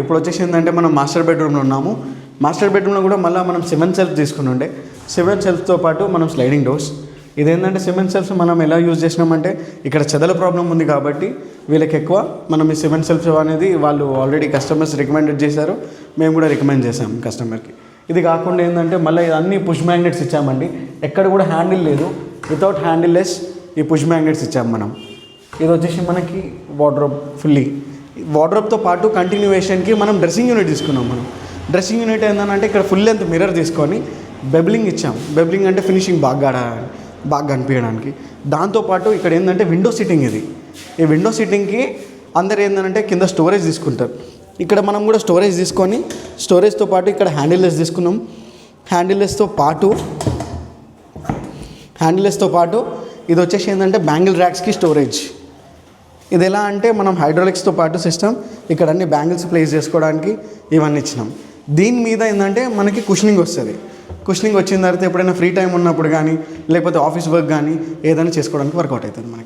ఇప్పుడు వచ్చేసి ఏంటంటే మనం మాస్టర్ బెడ్రూమ్లో ఉన్నాము. మాస్టర్ బెడ్రూమ్లో కూడా మళ్ళీ మనం 7 సెల్ఫ్ తీసుకుని ఉండే 7 సెల్ఫ్తో పాటు మనం స్లైడింగ్ డోర్స్. ఇదేంటంటే 7 సెల్ఫ్స్ మనం ఎలా యూజ్ చేసినామంటే ఇక్కడ చెదల ప్రాబ్లం ఉంది కాబట్టి వీళ్ళకి ఎక్కువ మనం ఈ 7 సెల్ఫ్స్ అనేది వాళ్ళు ఆల్రెడీ కస్టమర్స్ రికమెండెడ్ చేశారు, మేము కూడా రికమెండ్ చేసాం కస్టమర్కి. ఇది కాకుండా ఏంటంటే మళ్ళీ అన్ని పుష్ మ్యాగ్నెట్స్ ఇచ్చామండి. ఎక్కడ కూడా హ్యాండిల్ లేదు, వితౌట్ హ్యాండిల్ లెస్ ఈ పుష్ మ్యాగ్నెట్స్ ఇచ్చాము మనం. ఇది వచ్చేసి మనకి వార్డ్రోబ్ ఫుల్లీ. వార్డ్రోబ్తో పాటు కంటిన్యూవేషన్కి మనం డ్రెస్సింగ్ యూనిట్ తీసుకున్నాం. మనం డ్రెస్సింగ్ యూనిట్ ఏంటంటే ఇక్కడ ఫుల్ లెంత్ మిర్రర్ తీసుకొని బెబ్లింగ్ ఇచ్చాం. బెబ్లింగ్ అంటే ఫినిషింగ్ బాగా కనిపించడానికి. దాంతోపాటు ఇక్కడ ఏంటంటే విండో సీటింగ్. ఈ విండో సీటింగ్కి అందరు ఏంటంటే కింద స్టోరేజ్ తీసుకుంటారు. ఇక్కడ మనం కూడా స్టోరేజ్ తీసుకొని స్టోరేజ్తో పాటు ఇక్కడ హ్యాండిల్లెస్ తీసుకున్నాం. హ్యాండిల్లెస్తో పాటు ఇది వచ్చేసి ఏంటంటే బ్యాంగిల్ ర్యాక్స్కి స్టోరేజ్. ఇది ఎలా అంటే మనం హైడ్రాలిక్స్తో పాటు సిస్టమ్ ఇక్కడ అన్ని బ్యాంగిల్స్ ప్లేస్ చేసుకోవడానికి ఇవన్నీ ఇచ్చినాం. దీని మీద ఏంటంటే మనకి కుషనింగ్ వస్తుంది. కుషనింగ్ వచ్చిన తర్వాత ఎప్పుడైనా ఫ్రీ టైం ఉన్నప్పుడు కానీ లేకపోతే ఆఫీస్ వర్క్ కానీ ఏదైనా చేసుకోవడానికి వర్కౌట్ అవుతుంది మనకి.